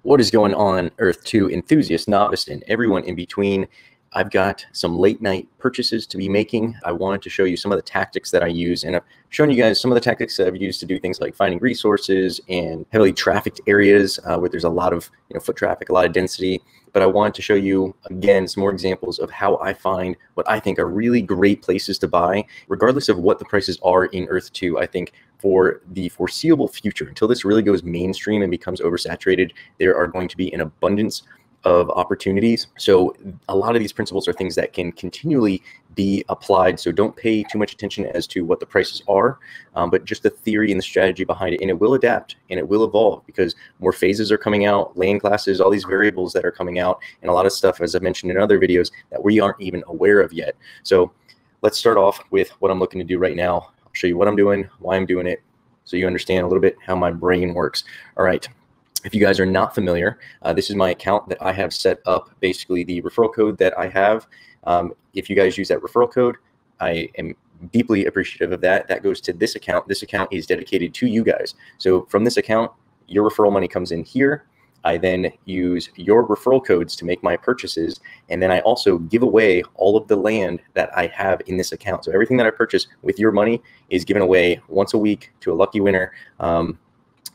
What is going on, Earth2 enthusiasts, novice, and everyone in between? I've got some late night purchases to be making. I wanted to show you some of the tactics that I use, and I've shown you guys some of the tactics that I've used to do things like finding resources in heavily trafficked areas where there's a lot of foot traffic, a lot of density. But I wanted to show you, again, some more examples of how I find what I think are really great places to buy, regardless of what the prices are in Earth2. I think for the foreseeable future, until this really goes mainstream and becomes oversaturated, there are going to be an abundance of opportunities. So a lot of these principles are things that can continually be applied. So don't pay too much attention as to what the prices are, but just the theory and the strategy behind it. And it will adapt and it will evolve because more phases are coming out, land classes, all these variables that are coming out, and a lot of stuff, as I mentioned in other videos, that we aren't even aware of yet. So let's start off with what I'm looking to do right now. I'll show you what I'm doing, why I'm doing it, so you understand a little bit how my brain works. All right. If you guys are not familiar, this is my account that I have set up, basically the referral code that I have. If you guys use that referral code, I am deeply appreciative of that. That goes to this account. This account is dedicated to you guys. So from this account, your referral money comes in here. I then use your referral codes to make my purchases. And then I also give away all of the land that I have in this account. So everything that I purchase with your money is given away once a week to a lucky winner.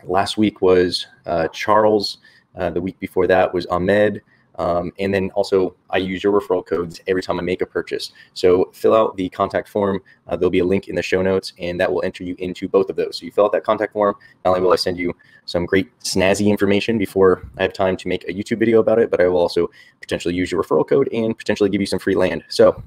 Last week was Charles. The week before that was Ahmed. And then also I use your referral codes every time I make a purchase. So fill out the contact form. There'll be a link in the show notes, and that will enter you into both of those. So you fill out that contact form. Not only will I send you some great snazzy information before I have time to make a YouTube video about it, but I will also potentially use your referral code and potentially give you some free land. So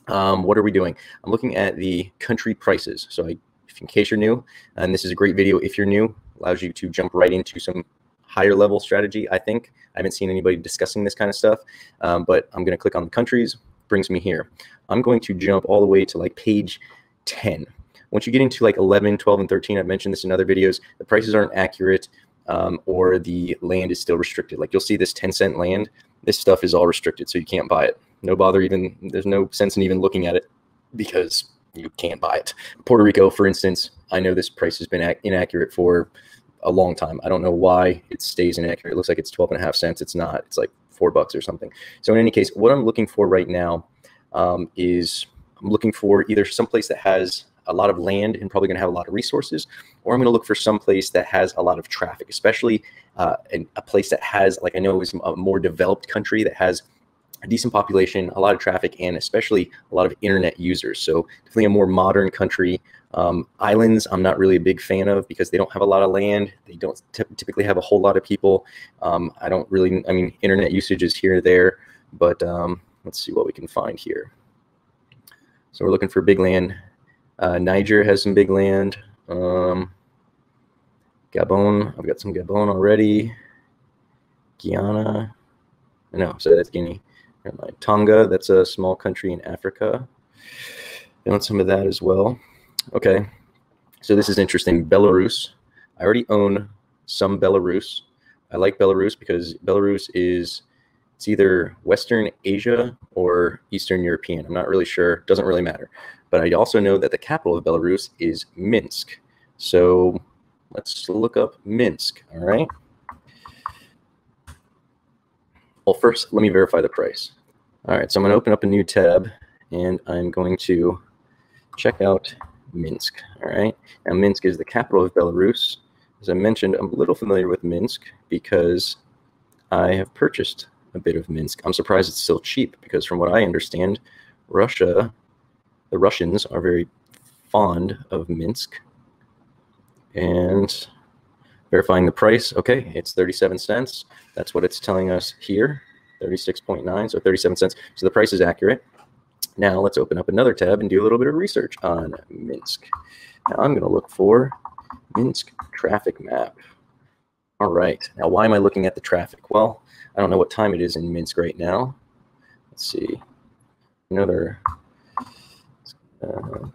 what are we doing? I'm looking at the country prices. So in case you're new, and this is a great video if you're new, allows you to jump right into some higher level strategy. I think I haven't seen anybody discussing this kind of stuff, but I'm going to click on the countries, brings me here. I'm going to jump all the way to like page 10. Once you get into like 11, 12, and 13, I've mentioned this in other videos, the prices aren't accurate or the land is still restricted. Like you'll see this 10-cent land, this stuff is all restricted, so you can't buy it. No bother even, there's no sense in even looking at it because you can't buy it. Puerto Rico, for instance, I know this price has been inaccurate for a long time. I don't know why it stays inaccurate. It looks like it's 12.5 cents. It's not. It's like $4 or something. So in any case, what I'm looking for right now is I'm looking for either someplace that has a lot of land and probably going to have a lot of resources, or I'm going to look for someplace that has a lot of traffic, especially a place that has, like I know is a more developed country that has a decent population, a lot of traffic, and especially a lot of internet users. So definitely a more modern country. Islands, I'm not really a big fan of because they don't have a lot of land. They don't typically have a whole lot of people. I mean, internet usage is here or there, but let's see what we can find here. So we're looking for big land. Niger has some big land. Gabon, I've got some Gabon already. Guyana, no, so that's Guinea. Tonga, that's a small country in Africa. I want some of that as well. Okay, so this is interesting. Belarus. I already own some Belarus. I like Belarus because Belarus it's either Western Asia or Eastern European. I'm not really sure. Doesn't really matter. But I also know that the capital of Belarus is Minsk. So let's look up Minsk, all right? Well, first, let me verify the price. All right, so I'm going to open up a new tab, and I'm going to check out Minsk. All right, now Minsk is the capital of Belarus. As I mentioned, I'm a little familiar with Minsk because I have purchased a bit of Minsk. I'm surprised it's still cheap because from what I understand, the Russians are very fond of Minsk. And verifying the price, okay, it's 37 cents. That's what it's telling us here, 36.9, so 37 cents. So the price is accurate. Now let's open up another tab and do a little bit of research on Minsk. Now I'm going to look for Minsk traffic map. All right. Now why am I looking at the traffic? Well, I don't know what time it is in Minsk right now. Let's see. Another. All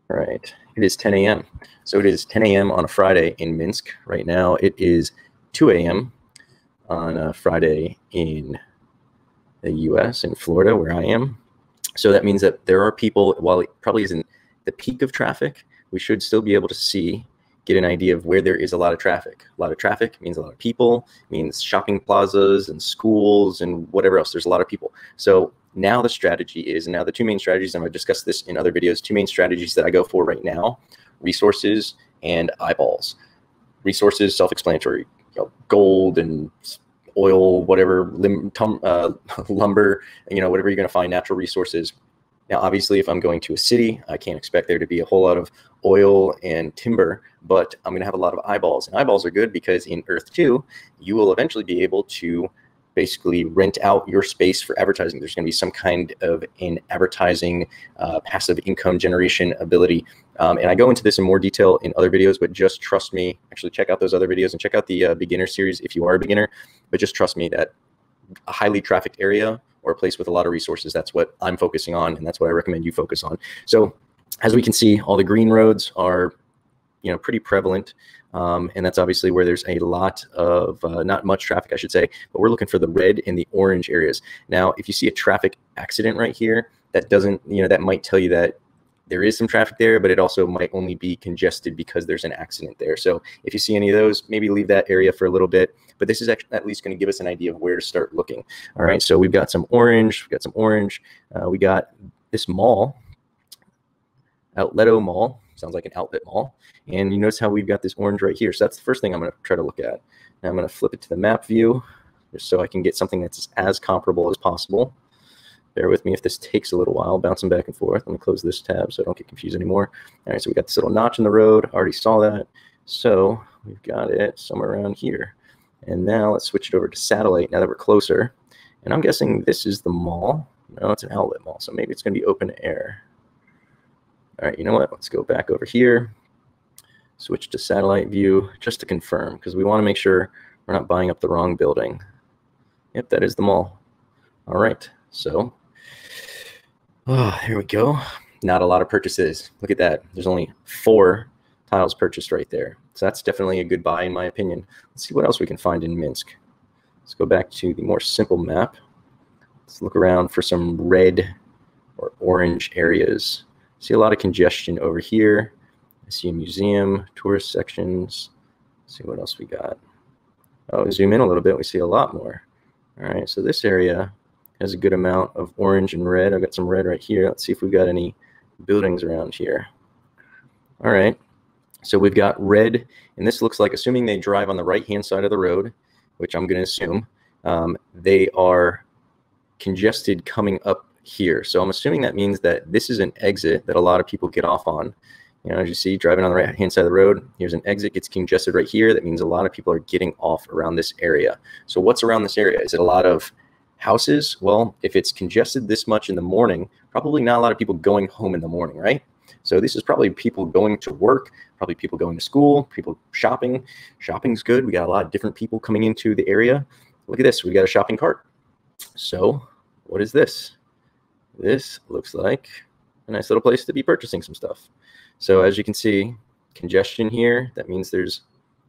right. It is 10 a.m. So it is 10 a.m. on a Friday in Minsk. Right now it is 2 a.m. on a Friday in the U.S. in Florida, where I am. So that means that there are people, while it probably isn't the peak of traffic, we should still be able to see get an idea of where there is a lot of traffic. A lot of traffic means a lot of people, means shopping plazas and schools and whatever else. There's a lot of people. So now the strategy is, and now the two main strategies, and I've discussed this in other videos, two main strategies that I go for right now: resources and eyeballs. Resources, self-explanatory, gold and oil, whatever, lumber, whatever you're going to find, natural resources. Now, obviously, if I'm going to a city, I can't expect there to be a whole lot of oil and timber, but I'm going to have a lot of eyeballs. And eyeballs are good because in Earth 2, you will eventually be able to basically rent out your space for advertising. There's going to be some kind of an advertising passive income generation ability. And I go into this in more detail in other videos, but just trust me. Actually, check out those other videos and check out the beginner series if you are a beginner. But just trust me that a highly trafficked area or a place with a lot of resources, that's what I'm focusing on, and that's what I recommend you focus on. So as we can see, all the green roads are pretty prevalent. And that's obviously where there's a lot of, not much traffic, I should say, but we're looking for the red and the orange areas. Now, if you see a traffic accident right here, that doesn't, that might tell you that there is some traffic there, but it also might only be congested because there's an accident there. So if you see any of those, maybe leave that area for a little bit, but this is actually at least going to give us an idea of where to start looking. All right, so we've got some orange, we got this mall, Outletto Mall, sounds like an outlet mall. And you notice how we've got this orange right here. So that's the first thing I'm going to try to look at. Now I'm going to flip it to the map view just so I can get something that's as comparable as possible. Bear with me if this takes a little while, bouncing back and forth. Let me close this tab so I don't get confused anymore. All right, so we got this little notch in the road. Already saw that. So we've got it somewhere around here. And now let's switch it over to satellite now that we're closer. And I'm guessing this is the mall. No, it's an outlet mall, so maybe it's going to be open air. All right, you know what? Let's go back over here. Switch to satellite view just to confirm, because we want to make sure we're not buying up the wrong building. Yep, that is the mall. All right, so here we go. Not a lot of purchases. Look at that. There's only 4 tiles purchased right there. So that's definitely a good buy in my opinion. Let's see what else we can find in Minsk. Let's go back to the more simple map. Let's look around for some red or orange areas. See a lot of congestion over here. I see a museum, tourist sections. Let's see what else we got. Oh, zoom in a little bit, we see a lot more. All right, so this area has a good amount of orange and red. I've got some red right here. Let's see if we've got any buildings around here. All right, so we've got red, and this looks like, assuming they drive on the right-hand side of the road, which I'm going to assume, they are congested coming up here. So I'm assuming that means that this is an exit that a lot of people get off on. As you see, driving on the right-hand side of the road, here's an exit, gets congested right here. That means a lot of people are getting off around this area. So what's around this area? Is it a lot of houses? Well, if it's congested this much in the morning, probably not a lot of people going home in the morning, right? So this is probably people going to work, probably people going to school, people shopping. Shopping's good. We got a lot of different people coming into the area. Look at this. We got a shopping cart. So what is this? This looks like a nice little place to be purchasing some stuff. So as you can see, congestion here, that means there's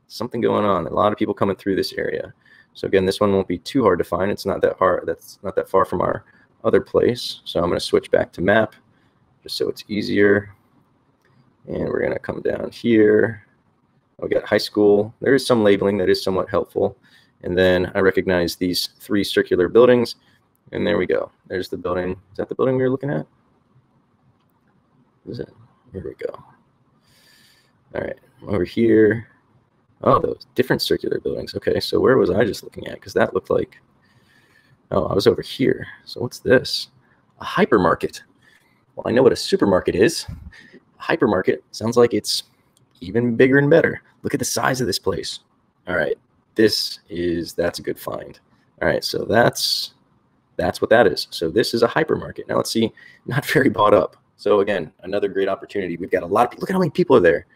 something going on. A lot of people coming through this area. So again, this one won't be too hard to find. It's not that hard. That's not that far from our other place. So I'm going to switch back to map just so it's easier. And we're going to come down here. We got high school. There is some labeling that is somewhat helpful. And then I recognize these 3 circular buildings. And there we go. There's the building. Is that the building we were looking at? Is it? Here we go. All right, over here. Oh, those different circular buildings. Okay, so where was I just looking at? Because that looked like, oh, I was over here. So what's this? A hypermarket. Well, I know what a supermarket is. A hypermarket sounds like it's even bigger and better. Look at the size of this place. All right, that's a good find. All right, so that's what that is. So this is a hypermarket. Now let's see, not very bought up. So again, another great opportunity. We've got a lot of people. Look at how many people are there.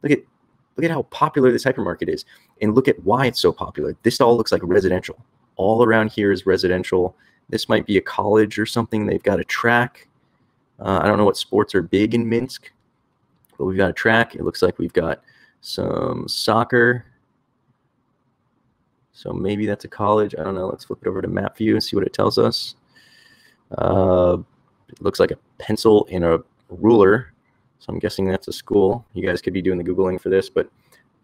Look at how popular this hypermarket is, and look at why it's so popular. This all looks like residential. All around here is residential. This might be a college or something. They've got a track. I don't know what sports are big in Minsk, but we've got a track. It looks like we've got some soccer. So maybe that's a college. I don't know. Let's flip it over to map view and see what it tells us. It looks like a pencil and a ruler. So I'm guessing that's a school. You guys could be doing the Googling for this, but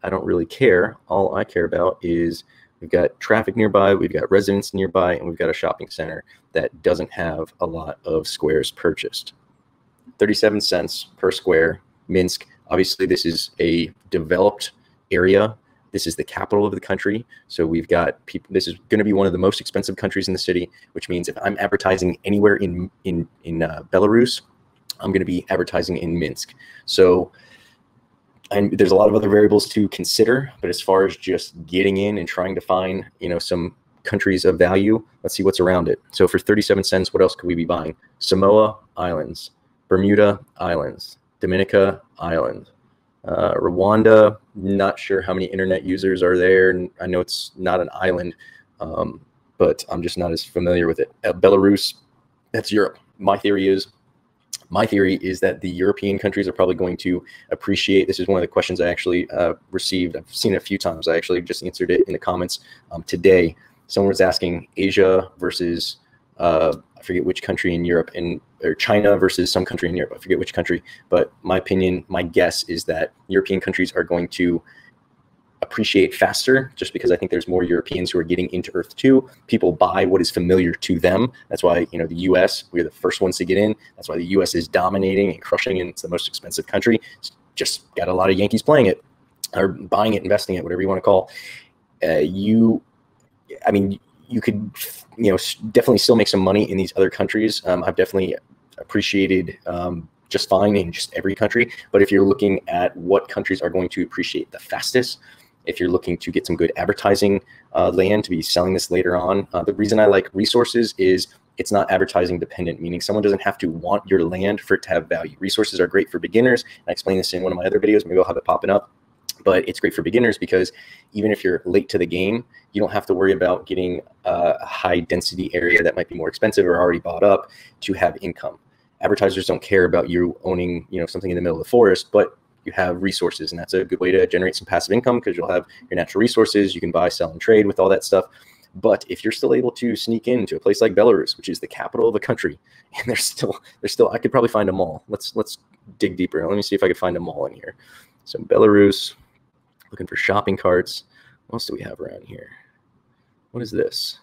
I don't really care. All I care about is we've got traffic nearby, we've got residents nearby, and we've got a shopping center that doesn't have a lot of squares purchased. 37 cents per square, Minsk. Obviously, this is a developed area. This is the capital of the country. So we've got people, this is going to be one of the most expensive countries in the city, which means if I'm advertising anywhere in Belarus, I'm going to be advertising in Minsk. So there's a lot of other variables to consider, but as far as just getting in and trying to find, some countries of value, let's see what's around it. So for 37 cents, what else could we be buying? Samoa Islands, Bermuda Islands, Dominica Island, Rwanda. Not sure how many internet users are there. And I know it's not an island, but I'm just not as familiar with it. Belarus, that's Europe. My theory is that the European countries are probably going to appreciate. This is one of the questions I actually received. I've seen it a few times. I actually just answered it in the comments today. Someone was asking Asia versus I forget which country in Europe, or China versus some country in Europe. I forget which country, but my opinion, my guess is that European countries are going to appreciate faster, just because I think there's more Europeans who are getting into Earth2. People buy what is familiar to them. That's why, the US, we're the first ones to get in. That's why the US is dominating and crushing, and it's the most expensive country. It's just got a lot of Yankees playing it, or buying it, investing it, whatever you want to call. You could, definitely still make some money in these other countries. I've definitely appreciated just fine in just every country. But if you're looking at what countries are going to appreciate the fastest, if you're looking to get some good advertising land to be selling this later on, the reason I like resources is it's not advertising dependent, meaning someone doesn't have to want your land for it to have value. Resources are great for beginners. And I explained this in one of my other videos. Maybe I'll have it popping up. But it's great for beginners because even if you're late to the game, you don't have to worry about getting a high density area that might be more expensive or already bought up to have income. Advertisers don't care about you owning, something in the middle of the forest, but you have resources, and that's a good way to generate some passive income because you'll have your natural resources. You can buy, sell, and trade with all that stuff. But if you're still able to sneak into a place like Belarus, which is the capital of a country, and there's still, I could probably find a mall. Let's dig deeper. Let me see if I could find a mall in here. So Belarus, looking for shopping carts. What else do we have around here? What is this?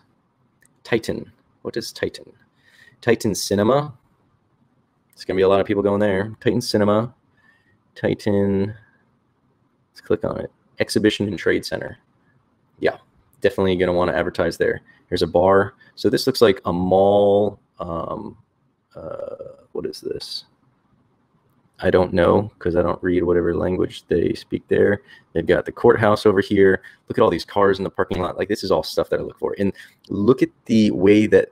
Titan. What is Titan? Titan Cinema. It's going to be a lot of people going there. Titan Cinema. Titan. Let's click on it. Exhibition and Trade Center. Yeah, definitely going to want to advertise there. Here's a bar. So this looks like a mall. What is this? I don't know because I don't read whatever language they speak there. They've got the courthouse over here. Look at all these cars in the parking lot. Like, this is all stuff that I look for. And look at the way that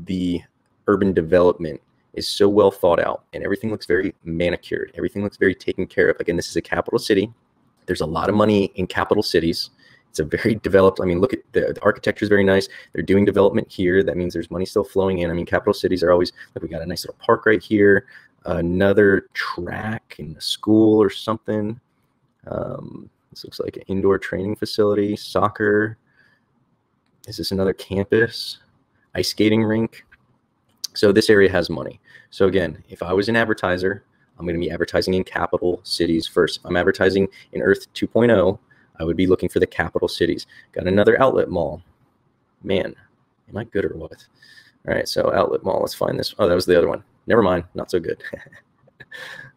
the urban development is so well thought out, and everything looks very manicured. Everything looks very taken care of. Again, this is a capital city. There's a lot of money in capital cities. It's a very developed, look at the architecture is very nice. They're doing development here. That means there's money still flowing in. Capital cities are always, like, we got a nice little park right here. Another track in a school or something. This looks like an indoor training facility. Soccer. Is this another campus? Ice skating rink. So this area has money. So again, if I was an advertiser, I'm going to be advertising in capital cities first. If I'm advertising in Earth 2.0, I would be looking for the capital cities. Got another outlet mall. Man, am I good or what? All right, so outlet mall. Let's find this. Oh, that was the other one. Never mind. Not so good.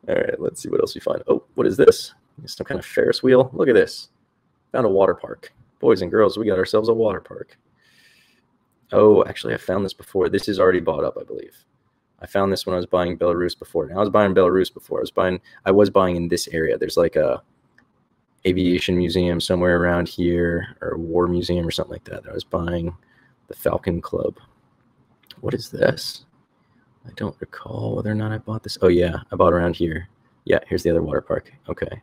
All right, let's see what else we find. Oh, what is this? Some kind of Ferris wheel. Look at this. Found a water park. Boys and girls, we got ourselves a water park. Oh, actually, I found this before. This is already bought up, I believe. I found this when I was buying Belarus before. Now, I was buying Belarus before. I was buying in this area. There's like a aviation museum somewhere around here, or a war museum or something like that. I was buying the Falcon Club. What is this? I don't recall whether or not I bought this. Oh, yeah, I bought around here. Yeah, here's the other water park. Okay.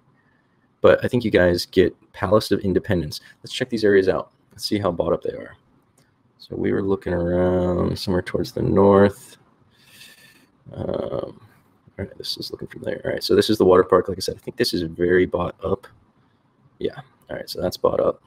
But I think you guys get Palace of Independence. Let's check these areas out. Let's see how bought up they are. So we were looking around somewhere towards the north. All right, this is looking from there. All right, so this is the water park. Like I said, I think this is very bought up. Yeah, all right, so that's bought up.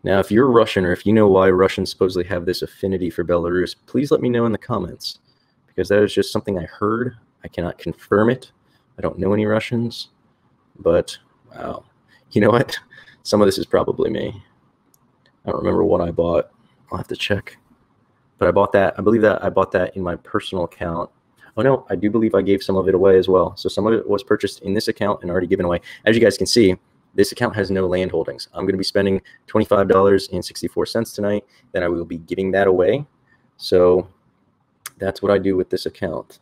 Now, if you're Russian, or if you know why Russians supposedly have this affinity for Belarus, please let me know in the comments, because that is just something I heard. I cannot confirm it. I don't know any Russians, but wow. You know what? Some of this is probably me. I don't remember what I bought. I'll have to check. But I bought that. I believe that I bought that in my personal account. Oh no, I do believe I gave some of it away as well. So some of it was purchased in this account and already given away. As you guys can see, this account has no land holdings. I'm going to be spending $25.64 tonight. Then I will be giving that away. So that's what I do with this account.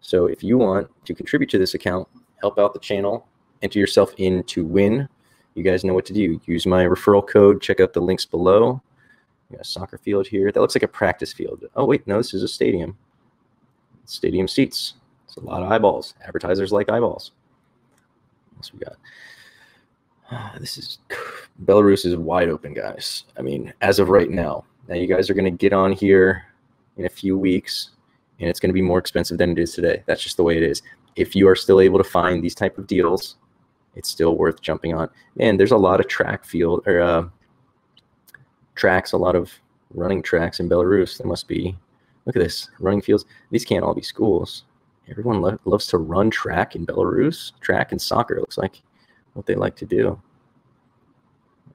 So if you want to contribute to this account, help out the channel, enter yourself in to win, you guys know what to do. Use my referral code. Check out the links below. We got a soccer field here. That looks like a practice field. Oh, wait, no, this is a stadium. Stadium seats. It's a lot of eyeballs. Advertisers like eyeballs. What else we got? This is Belarus is wide open, guys. I mean, as of right now. Now you guys are going to get on here in a few weeks, and it's going to be more expensive than it is today. That's just the way it is. If you are still able to find these type of deals, it's still worth jumping on. Man, there's a lot of track field or tracks, a lot of running tracks in Belarus. There must be, look at this, running fields. These can't all be schools. Everyone loves to run track in Belarus. Track and soccer, it looks like what they like to do.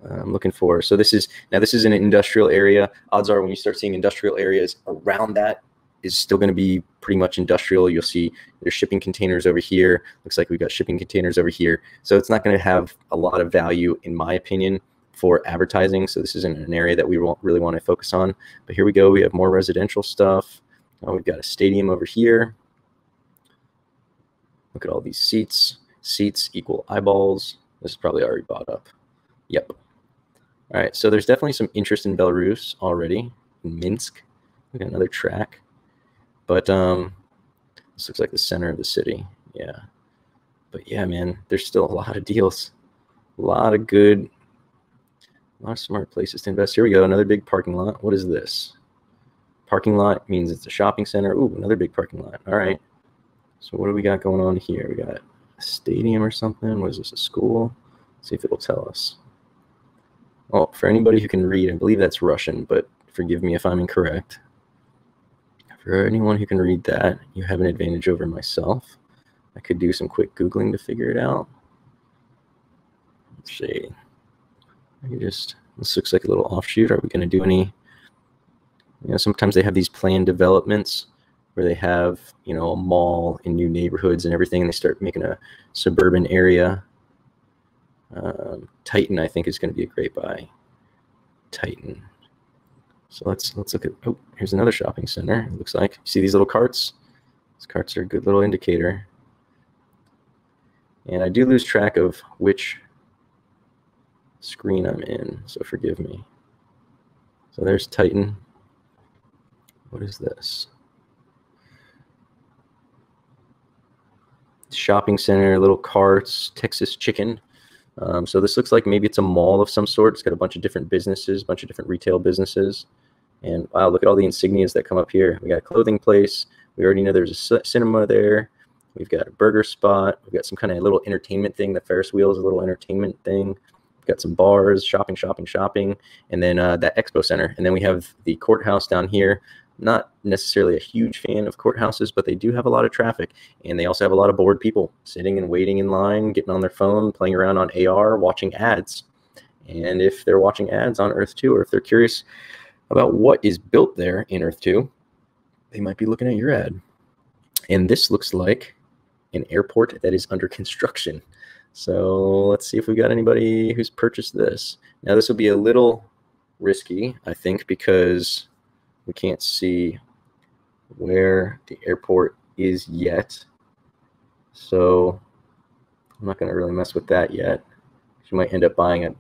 I'm looking for, so this is an industrial area. Odds are when you start seeing industrial areas around that is still going to be pretty much industrial. You'll see there's shipping containers over here. Looks like we've got shipping containers over here. So it's not going to have a lot of value, in my opinion, for advertising. So this isn't an area that we really want to focus on. But here we go. We have more residential stuff. Oh, we've got a stadium over here. Look at all these seats. Seats equal eyeballs. This is probably already bought up. Yep. All right. So there's definitely some interest in Belarus already. In Minsk. Look at another track. But this looks like the center of the city. Yeah. But yeah, man, there's still a lot of deals. A lot of good, a lot of smart places to invest. Here we go. Another big parking lot. What is this? Parking lot means it's a shopping center. Ooh, another big parking lot. All right. So what do we got going on here? We got a stadium or something. What is this, a school? Let's see if it'll tell us. Oh, for anybody who can read, I believe that's Russian, but forgive me if I'm incorrect. For anyone who can read that, you have an advantage over myself. I could do some quick Googling to figure it out. Let's see. I can just, this looks like a little offshoot. Are we going to do any, sometimes they have these planned developments where they have, a mall in new neighborhoods and everything, and they start making a suburban area. Titan, I think, is going to be a great buy. Titan. So let's look at, oh, here's another shopping center, it looks like. You see these little carts? These carts are a good little indicator. And I do lose track of which screen I'm in, so forgive me. So there's Titan. What is this? Shopping center, little carts, Texas chicken. So this looks like maybe it's a mall of some sort. It's got a bunch of different businesses, a bunch of different retail businesses. And wow, look at all the insignias that come up here. We got a clothing place. We already know there's a cinema there. We've got a burger spot. We've got some kind of little entertainment thing. The Ferris wheel is a little entertainment thing. We've got some bars, shopping. And then that expo center. And then we have the courthouse down here. Not necessarily a huge fan of courthouses, but they do have a lot of traffic. And they also have a lot of bored people sitting and waiting in line, getting on their phone, playing around on AR, watching ads. And if they're watching ads on Earth2, or if they're curious about what is built there in Earth2, they might be looking at your ad. And this looks like an airport that is under construction. So let's see if we got anybody who's purchased this. Now this will be a little risky, I think, because we can't see where the airport is yet. So I'm not going to really mess with that yet. You might end up buying a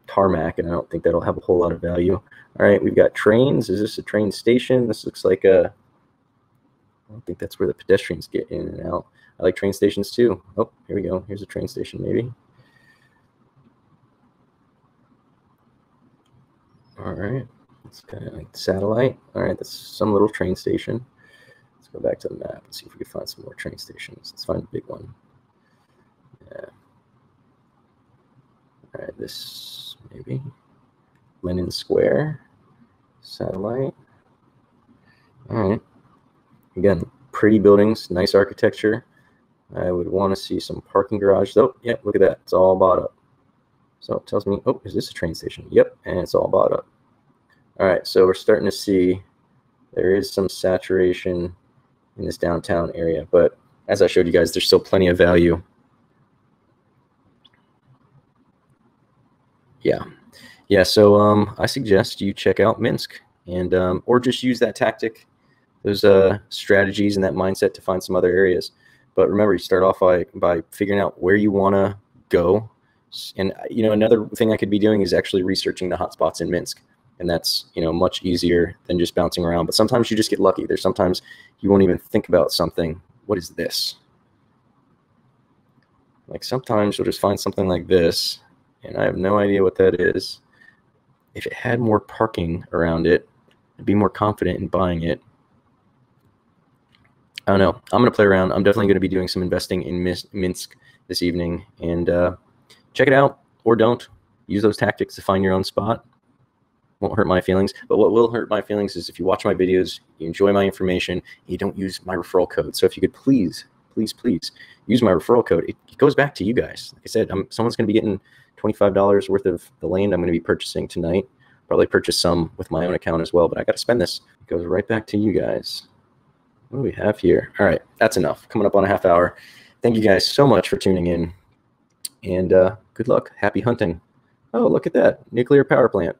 tarmac, and I don't think that'll have a whole lot of value. All right, we've got trains. Is this a train station? This looks like a, I don't think that's where the pedestrians get in and out. I like train stations too. Oh, here we go. Here's a train station maybe. All right. It's kind of like satellite. All right, that's some little train station. Let's go back to the map and see if we can find some more train stations. Let's find a big one. Yeah. All right, this maybe. Lenin Square. Satellite. All right. Again, pretty buildings, nice architecture. I would want to see some parking garage. Oh, yeah, look at that. It's all bought up. So it tells me, oh, is this a train station? Yep, and it's all bought up. All right, so we're starting to see there is some saturation in this downtown area, but as I showed you guys, there's still plenty of value. Yeah, so I suggest you check out Minsk, and or just use that tactic, those strategies and that mindset to find some other areas. But remember, you start off by figuring out where you want to go. And another thing I could be doing is actually researching the hotspots in Minsk, and that's much easier than just bouncing around. But sometimes you just get lucky. There's sometimes you won't even think about something. What is this? Like sometimes you'll just find something like this, and I have no idea what that is. If it had more parking around it, I'd be more confident in buying it. I don't know. I'm going to play around. I'm definitely going to be doing some investing in Minsk this evening, and check it out, or don't. Use those tactics to find your own spot. Won't hurt my feelings, but what will hurt my feelings is if you watch my videos, you enjoy my information, you don't use my referral code. So if you could please use my referral code. It goes back to you guys. Like I said, someone's going to be getting $25 worth of the land I'm going to be purchasing tonight. Probably purchase some with my own account as well, but I got to spend this. It goes right back to you guys. What do we have here? All right, that's enough. Coming up on a half hour. Thank you guys so much for tuning in, and good luck. Happy hunting. Oh, look at that. Nuclear power plant.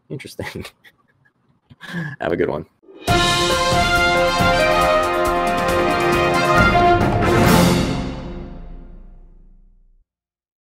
Interesting. Have a good one.